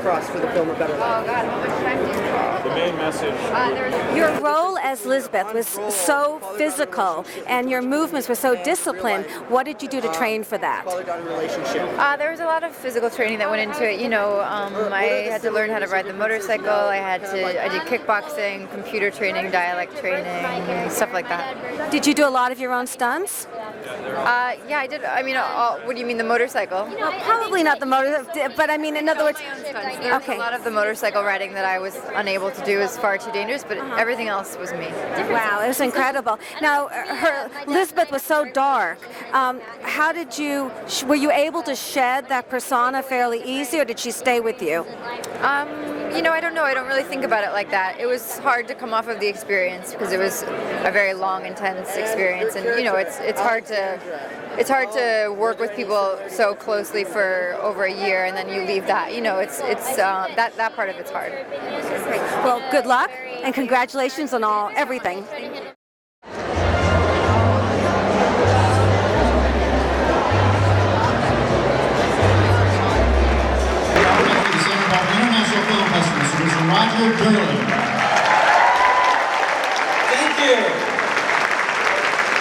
across for the film A Better Life? Oh God, how much time do you have? The main message. Your role as Lisbeth was so physical, and your movements were so disciplined. What did you do to train for that? There was a lot of physical training that went into it. You know, I had to learn how to ride the motorcycle. I did kickboxing, computer training, dialect training, stuff like that. Did you do a lot of your own stunts? Yeah, I did. I mean, what do you mean, the motorcycle? Well, probably not the motor, but I mean, in other words, there was a lot of the motorcycle riding that I was unable to do. It was far too dangerous, but everything else was me. Wow, it was incredible. Now, Lisbeth was so dark. How did you? Were you able to shed that persona fairly easy, or did she stay with you? You know, I don't know. I don't really think about it like that. It was hard to come off of the experience because it was a very long, intense experience, and you know, it's hard to work with people so closely for over a year, and then you leave that. You know, it's that part of it's hard. Well, good luck and congratulations on everything. Roger Durling. Thank you.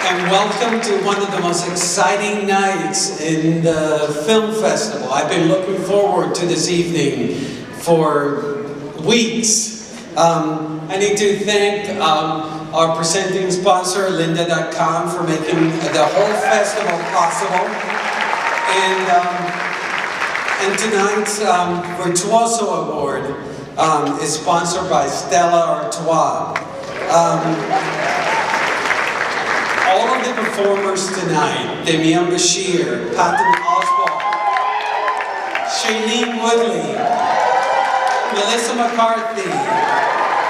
And welcome to one of the most exciting nights in the film festival. I've been looking forward to this evening for weeks. I need to thank our presenting sponsor, lynda.com, for making the whole festival possible. And tonight's Virtuoso Award is sponsored by Stella Artois. All of the performers tonight, Demian, Bichir, Patton, Oswalt, Shailene, Woodley, Melissa McCarthy,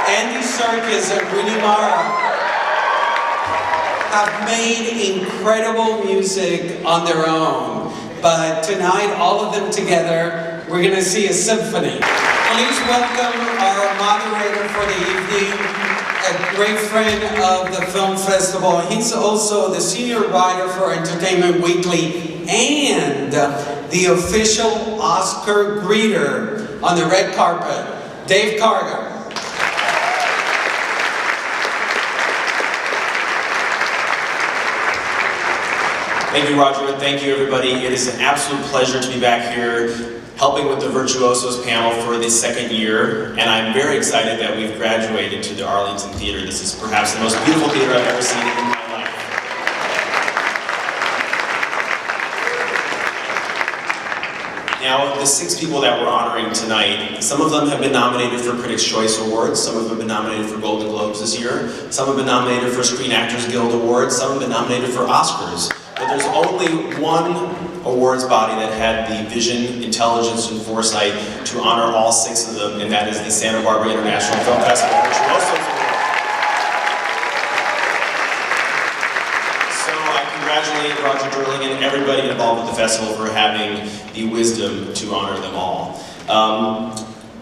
Andy Serkis, and Rooney have made incredible music on their own. But tonight, all of them together, we're going to see a symphony. Please welcome our moderator for the evening, a great friend of the film festival. He's also the senior writer for Entertainment Weekly and the official Oscar greeter on the red carpet, Dave Carter. Thank you, Roger. Thank you, everybody. It is an absolute pleasure to be back here helping with the Virtuosos panel for the second year, and I'm very excited that we've graduated to the Arlington Theater. This is perhaps the most beautiful theater I've ever seen in my life. Now, the 6 people that we're honoring tonight, some of them have been nominated for Critics' Choice Awards, some of them have been nominated for Golden Globes this year, some have been nominated for Screen Actors Guild Awards, some have been nominated for Oscars. But there's only one awards body that had the vision, intelligence, and foresight to honor all 6 of them, and that is the Santa Barbara International Film Festival Virtuosos Award. So I congratulate Roger Durling and everybody involved with the festival for having the wisdom to honor them all.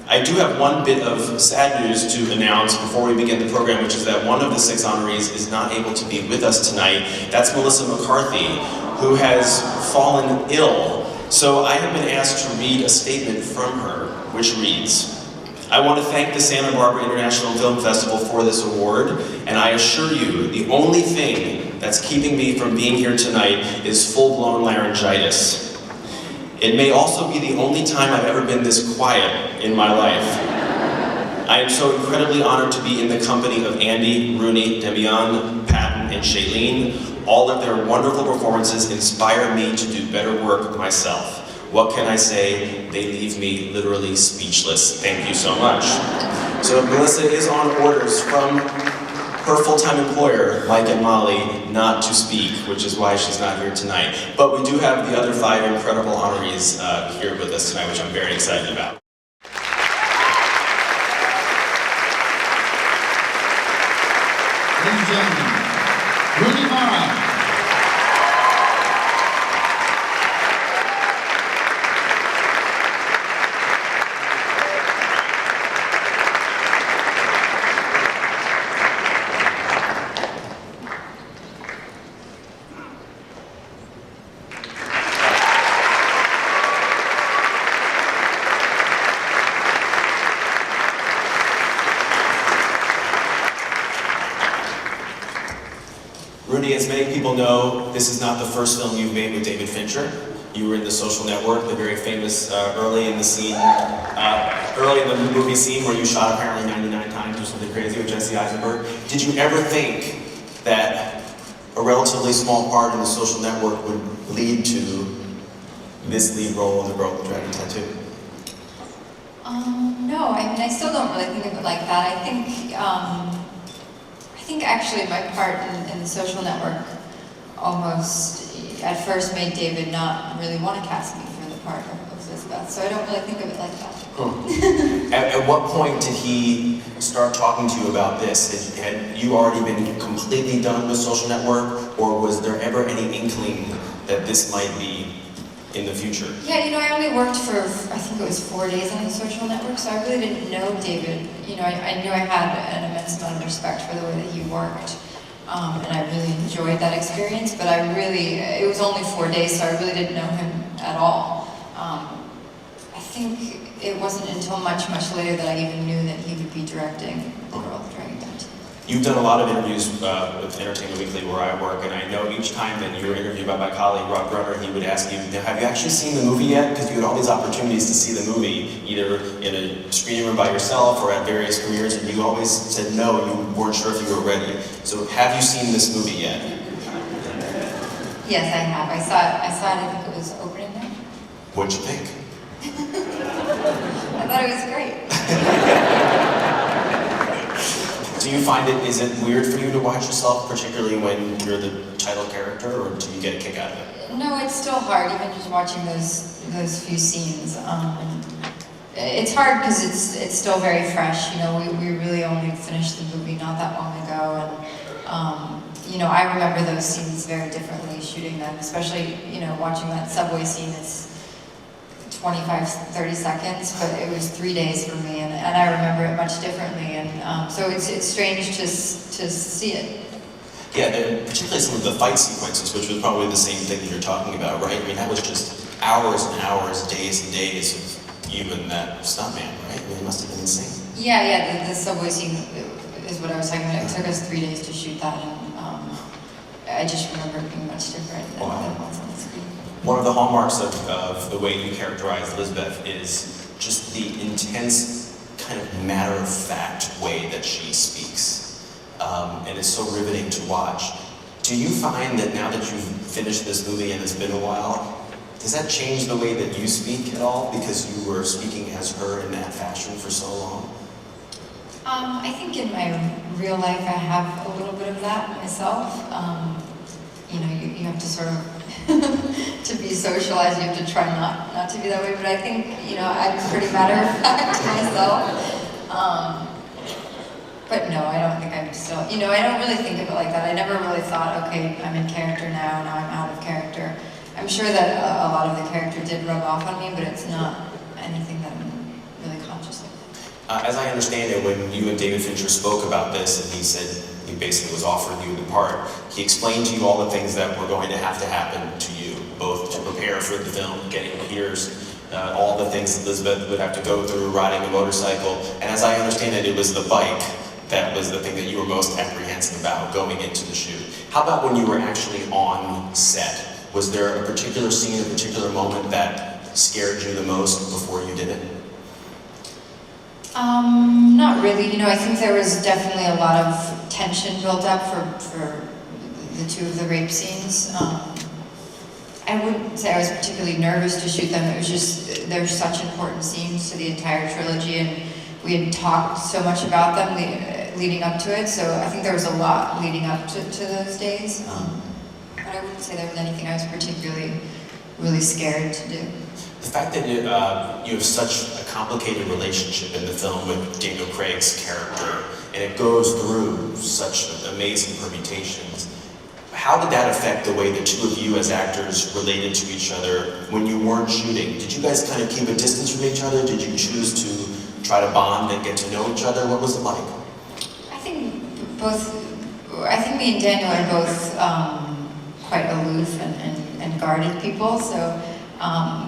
I do have one bit of sad news to announce before we begin the program, which is that one of the 6 honorees is not able to be with us tonight. That's Melissa McCarthy, who has fallen ill. So I have been asked to read a statement from her, which reads, "I want to thank the Santa Barbara International Film Festival for this award, and I assure you, the only thing that's keeping me from being here tonight is full-blown laryngitis. It may also be the only time I've ever been this quiet in my life. I am so incredibly honored to be in the company of Andy, Rooney, Demian, Patton, and Shailene. All of their wonderful performances inspire me to do better work myself. What can I say? They leave me literally speechless. Thank you so much." So Melissa is on orders from her full-time employer, Mike and Molly, not to speak, which is why she's not here tonight. But we do have the other 5 incredible honorees here with us tonight, which I'm very excited about. Ladies and gentlemen, Rooney Mara. Rooney, as many people know, this is not the first film you've made with David Fincher. You were in The Social Network, the very famous early in the movie scene where you shot apparently 99 times or something crazy with Jesse Eisenberg. Did you ever think that a relatively small part in The Social Network would lead to this lead role in The Girl with the Dragon Tattoo? No, I mean, I still don't really think of it like that. I think actually my part in The Social Network almost at first made David not really want to cast me for the part of Elizabeth, so I don't really think of it like that. At what point did he start talking to you about this? Had you already been completely done with Social Network, or was there ever any inkling that this might be in the future? Yeah, you know, I only worked for, I think it was 4 days on The Social Network, so I really didn't know David. You know, I knew I had an immense amount of respect for the way that he worked, and I really enjoyed that experience, but it was only 4 days, so I really didn't know him at all. I think it wasn't until much, much later that I even knew that he would be directing The Girl with the Dragon Tattoo. You've done a lot of interviews with Entertainment Weekly where I work, and I know each time that you were interviewed by my colleague Rob Brunner, he would ask you, have you actually seen the movie yet? Because you had all these opportunities to see the movie, either in a screening room by yourself or at various premieres, and you always said no, you weren't sure if you were ready. So have you seen this movie yet? Yes, I have. I saw it, I think it was opening night. What'd you think? I thought it was great. Do you find is it weird for you to watch yourself, particularly when you're the title character, or do you get a kick out of it? No, it's still hard, even just watching those few scenes. It's hard because it's still very fresh. You know, we really only finished the movie not that long ago, and you know, I remember those scenes very differently shooting them, especially, you know, watching that subway scene. It's 25-30 seconds, but it was 3 days for me, and I remember it much differently, and so it's strange to see it. Yeah, and particularly some of the fight sequences, which was probably the same thing that you're talking about, right? I mean, that was just hours and hours, days and days of you and that stuntman, right? I mean, it must have been insane. Yeah, the subway scene is what I was talking about. It took us 3 days to shoot that, and I just remember it being much different than what's on the screen. One of the hallmarks of the way you characterize Elizabeth is just the intense, kind of matter-of-fact way that she speaks. And it's so riveting to watch. Do you find that now that you've finished this movie and it's been a while, does that change the way that you speak at all because you were speaking as her in that fashion for so long? I think in my real life I have a little bit of that myself. You know, you have to sort of, to be socialized, you have to try not to be that way, but I think, you know, I'm pretty matter-of-fact myself. But no, I don't think I'm still, you know, I don't really think of it like that. I never really thought, okay, I'm in character now I'm out of character. I'm sure that a lot of the character did rub off on me, but it's not anything that I'm really conscious of. As I understand it, when you and David Fincher spoke about this, and he said he basically was offering you the part, he explained to you all the things that were going to happen to you, both to prepare for the film, getting ears, all the things Elizabeth would have to go through, riding a motorcycle, and as I understand it, it was the bike that was the thing that you were most apprehensive about going into the shoot. How about when you were actually on set? Was there a particular scene, a particular moment that scared you the most before you did it? Not really. You know, I think there was definitely a lot of tension built up for the two of the rape scenes. I wouldn't say I was particularly nervous to shoot them. It was just, they're such important scenes to the entire trilogy, and we had talked so much about them leading up to it, so I think there was a lot leading up to those days. But I wouldn't say there was anything I was particularly really scared to do. The fact that you have such a complicated relationship in the film with Daniel Craig's character, and it goes through such amazing permutations, how did that affect the way the two of you as actors related to each other when you weren't shooting? Did you guys kind of keep a distance from each other? Did you choose to try to bond and get to know each other? What was it like? I think me and Daniel are both quite aloof and guarded people, so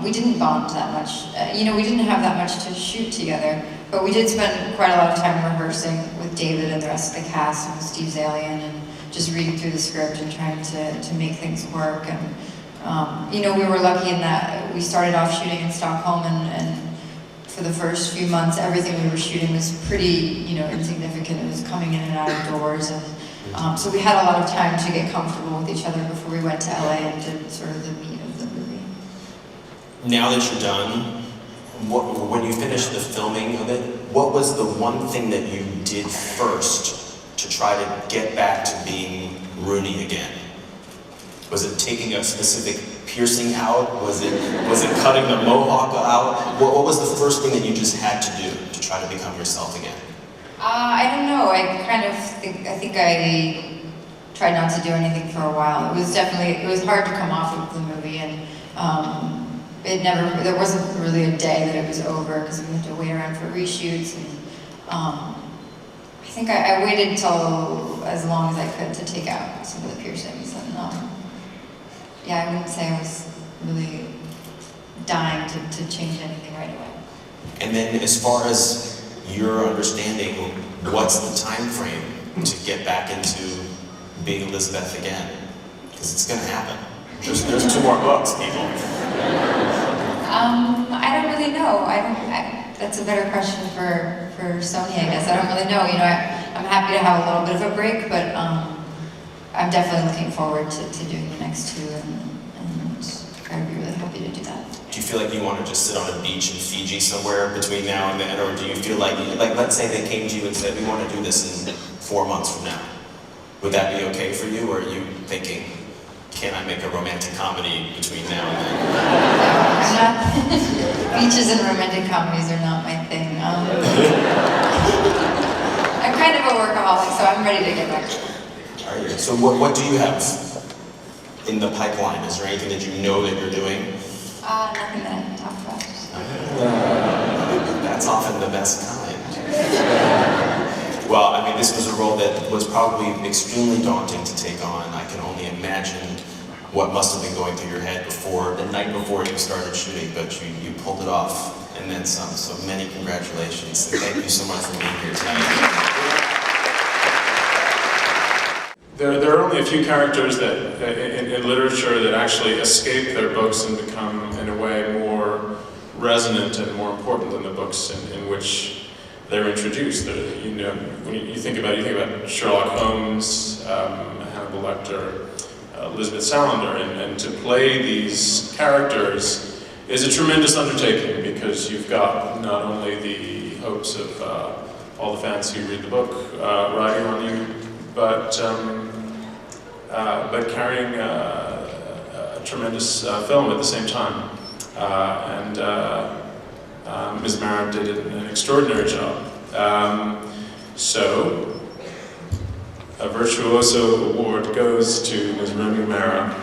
we didn't bond that much. You know, we didn't have that much to shoot together, but we did spend quite a lot of time rehearsing with David and the rest of the cast, and with Steve Zalian, and just reading through the script and trying to make things work. And you know, we were lucky in that we started off shooting in Stockholm, and for the first few months, everything we were shooting was pretty, you know, insignificant. It was coming in and out of doors, and so we had a lot of time to get comfortable with each other before we went to LA and did sort of the meat of the movie. Now that you're done, when you finished the filming of it, what was the one thing that you did first to try to get back to being Rooney again? Was it taking a specific piercing out? Was it cutting the mohawk out? What was the first thing that you just had to do to try to become yourself again? I don't know. I think I tried not to do anything for a while. It was hard to come off of the movie, and there wasn't really a day that it was over because we had to wait around for reshoots, and I think I waited till as long as I could to take out some of the piercings, and yeah, I wouldn't say I was really dying to change anything right away. And then as far as your understanding, what's the time frame to get back into being Elizabeth again? Because it's going to happen. There's 2 more books, people. I don't really know. That's a better question for Sony, I guess. I don't really know. You know, I'm happy to have a little bit of a break, but I'm definitely looking forward to doing the next 2, and I'd be really happy to do that. Do you feel like you want to just sit on a beach in Fiji somewhere between now and then, or do you feel like let's say they came to you and said, we want to do this in 4 months from now. Would that be okay for you, or are you thinking, can I make a romantic comedy between now and then? No, I'm not. Beaches and romantic comedies are not my thing. I'm kind of a workaholic, so I'm ready to get back to it. Are you? So what do you have in the pipeline? Is there anything that you know that you're doing? Nothing that I can talk about. That's often the best kind. Well, I mean, this was a role that was probably extremely daunting to take on. I can only imagine what must have been going through your head the night before you started shooting, but you pulled it off and then some. So many congratulations. And thank you so much for being here tonight. There are only a few characters that in literature that actually escape their books and become, in a way, more resonant and more important than the books in which they're introduced. You know, when you think about Sherlock Holmes, Hannibal Lecter, Elizabeth Salander, and to play these characters is a tremendous undertaking, because you've got not only the hopes of all the fans who read the book riding on you, but carrying a tremendous film at the same time. Ms. Mara did an extraordinary job. So, a Virtuoso award goes to Ms. Rooney Mara.